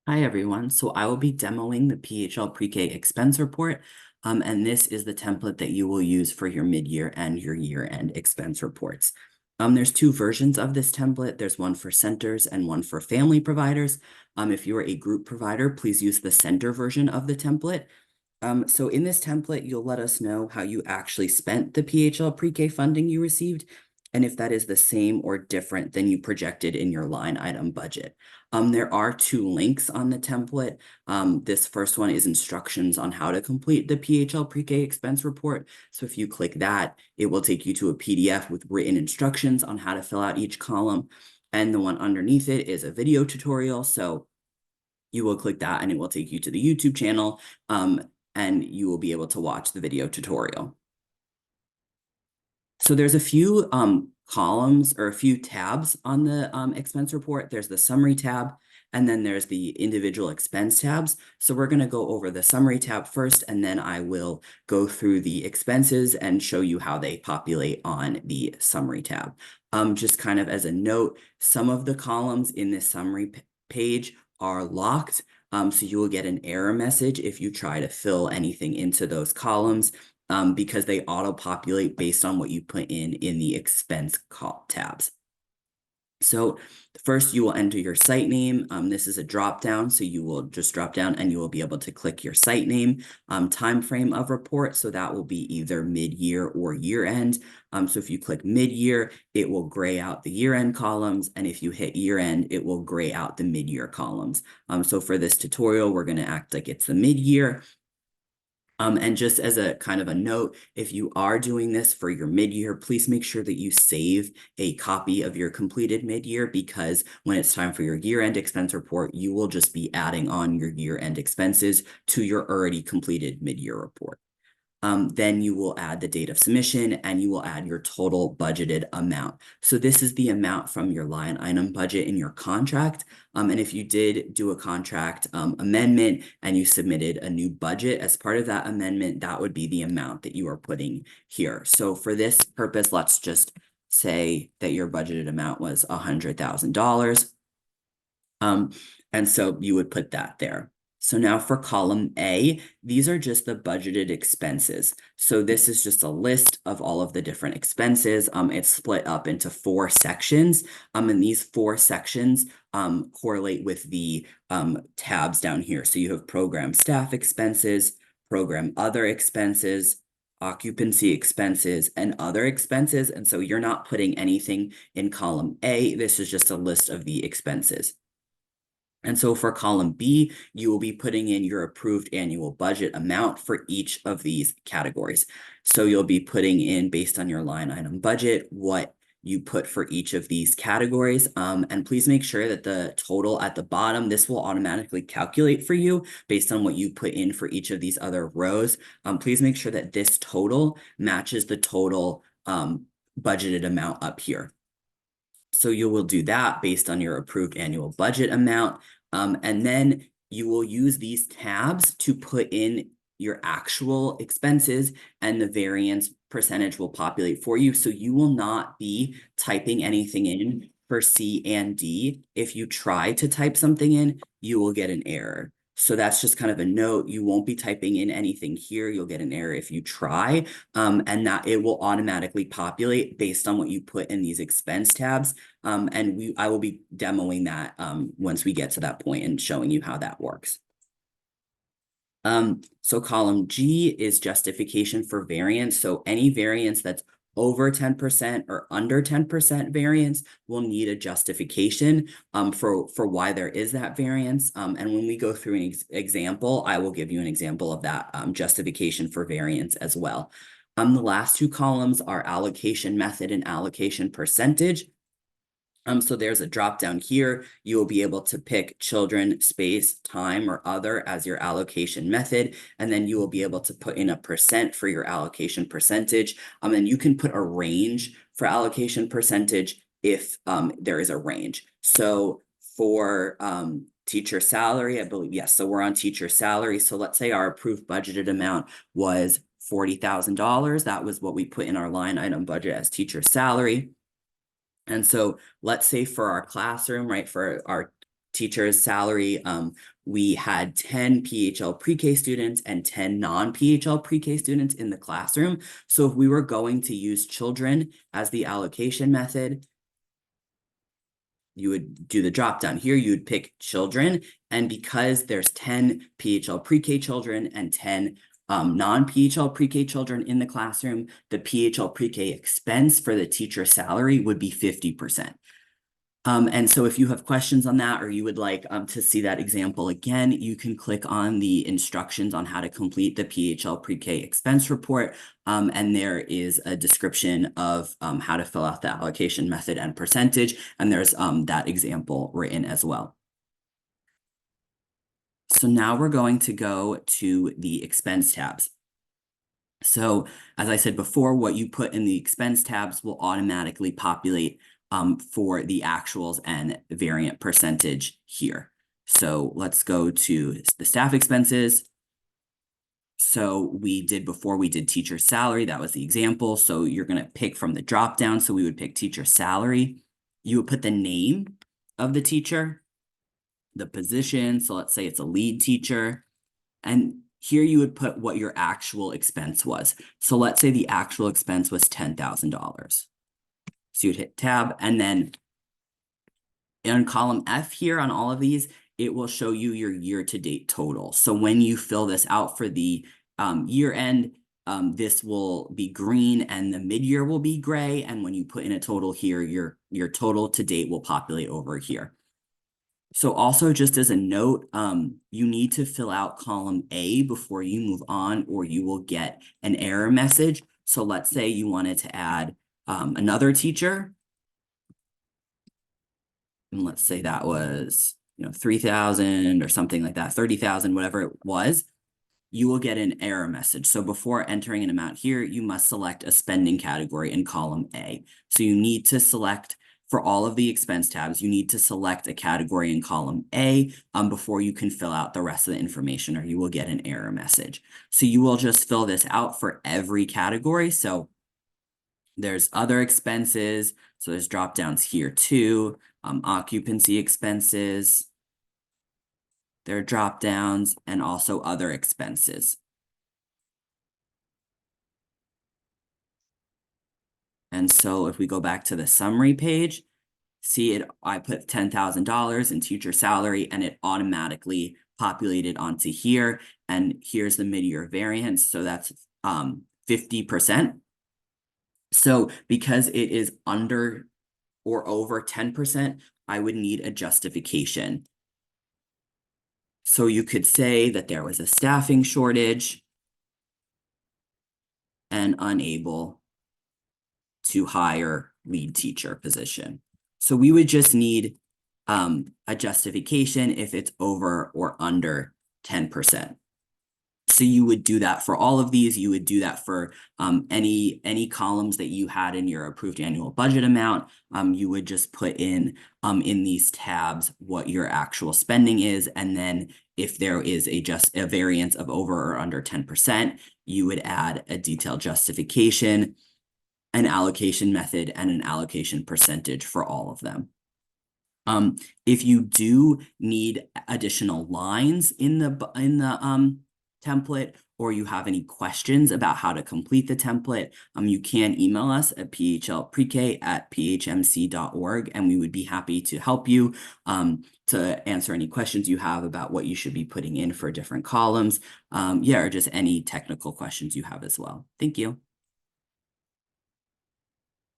Hi everyone. So I will be demoing the PHLpreK expense report, and this is the template that you will use for your mid-year and your year-end expense reports. There's two versions of this template. There's one for centers and one for family providers. If you are a group provider, please use the center version of the template. So in this template, you'll let us know how you actually spent the PHLpreK funding you received, and if that is the same or different than you projected in your line item budget. There are two links on the template. This first one is instructions on how to complete the PHLpreK expense report. So if you click that, it will take you to a PDF with written instructions on how to fill out each column. And the one underneath it is a video tutorial. So you will click that and it will take you to the YouTube channel. And you will be able to watch the video tutorial. So there's a few columns or a few tabs on the expense report. There's the summary tab, and then there's the individual expense tabs. So we're going to go over the summary tab first, and then I will go through the expenses and show you how they populate on the summary tab. Just kind of as a note, some of the columns in this summary page are locked. So you will get an error message if you try to fill anything into those columns, because they auto-populate based on what you put in the expense tabs. So first you will enter your site name. This is a drop down, so you will just drop down and you will be able to click your site name, time frame of report. So that will be either mid-year or year-end. So if you click mid-year, it will gray out the year-end columns, and if you hit year-end, it will gray out the mid-year columns. So for this tutorial, we're going to act like it's the mid-year. And just as a kind of a note, if you are doing this for your mid-year, please make sure that you save a copy of your completed mid-year, because when it's time for your year-end expense report, you will just be adding on your year-end expenses to your already completed mid-year report. Then you will add the date of submission and you will add your total budgeted amount. So this is the amount from your line item budget in your contract. And if you did do a contract amendment and you submitted a new budget as part of that amendment, that would be the amount that you are putting here. So for this purpose, let's just say that your budgeted amount was $100,000. And so you would put that there. So now for column A, these are just the budgeted expenses. So this is just a list of all of the different expenses. It's split up into 4 sections. And these 4 sections correlate with the tabs down here. So you have program staff expenses, program other expenses, occupancy expenses, and other expenses. And so you're not putting anything in column A. This is just a list of the expenses. And so for column B, you will be putting in your approved annual budget amount for each of these categories. So you'll be putting in, based on your line item budget, what you put for each of these categories. And please make sure that the total at the bottom, this will automatically calculate for you based on what you put in for each of these other rows. Please make sure that this total matches the total budgeted amount up here. So you will do that based on your approved annual budget amount. And then you will use these tabs to put in your actual expenses, and the variance percentage will populate for you. So you will not be typing anything in for C and D. If you try to type something in, you will get an error. So that's just kind of a note. You won't be typing in anything here. You'll get an error if you try, and that it will automatically populate based on what you put in these expense tabs. And I will be demoing that once we get to that point and showing you how that works. So column G is justification for variance. So any variance that's over 10% or under 10% variance will need a justification for why there is that variance. And when we go through an example, I will give you an example of that justification for variance as well. The last 2 columns are allocation method and allocation percentage. So there's a drop down here. You will be able to pick children, space, time, or other as your allocation method. And then you will be able to put in a percent for your allocation percentage. And you can put a range for allocation percentage if there is a range. So for teacher salary, I believe, yes, so we're on teacher salary. So let's say our approved budgeted amount was $40,000. That was what we put in our line item budget as teacher salary. And so let's say for our classroom, right, for our teacher's salary, we had 10 PHL pre-K students and 10 non-PHL pre-K students in the classroom. So if we were going to use children as the allocation method, you would do the drop down here, you would pick children. And because there's 10 PHL pre-K children and 10 non-PHL pre-K children in the classroom, the PHL pre-K expense for the teacher salary would be 50%. And so if you have questions on that, or you would like to see that example again, you can click on the instructions on how to complete the PHL pre-K expense report. And there is a description of how to fill out the allocation method and percentage. And there's that example written as well. So now we're going to go to the expense tabs. So as I said before, what you put in the expense tabs will automatically populate for the actuals and variant percentage here. So let's go to the staff expenses. So we did before we did teacher salary, that was the example. So you're going to pick from the drop down. So we would pick teacher salary. You would put the name of the teacher, the position. So let's say it's a lead teacher. And here you would put what your actual expense was. So let's say the actual expense was $10,000. So you'd hit tab, and then in column F here on all of these, it will show you your year-to-date total. So when you fill this out for the year end, this will be green and the mid-year will be gray. And when you put in a total here, your total to date will populate over here. So also just as a note, you need to fill out column A before you move on, or you will get an error message. So let's say you wanted to add another teacher. And let's say that was, 3,000 or something like that, 30,000, whatever it was. You will get an error message. So before entering an amount here, you must select a spending category in column A. So you need to select, for all of the expense tabs, you need to select a category in column A before you can fill out the rest of the information, or you will get an error message. So you will just fill this out for every category. So there's other expenses. So there's drop downs here too. Occupancy expenses. There are drop downs, and also other expenses. And so if we go back to the summary page, see it, I put $10,000 in teacher salary and it automatically populated onto here. And here's the mid-year variance. So that's 50%. So because it is under or over 10%, I would need a justification. So you could say that there was a staffing shortage and unable to hire lead teacher position. So we would just need a justification if it's over or under 10%. So you would do that for all of these. You would do that for any columns that you had in your approved annual budget amount. You would just put in these tabs what your actual spending is, and then if there is a variance of over or under 10%, you would add a detailed justification, an allocation method, and an allocation percentage for all of them. If you do need additional lines in the template, or you have any questions about how to complete the template, you can email us at phlprek@phmc.org, and we would be happy to help you to answer any questions you have about what you should be putting in for different columns. Or just any technical questions you have as well. Thank you.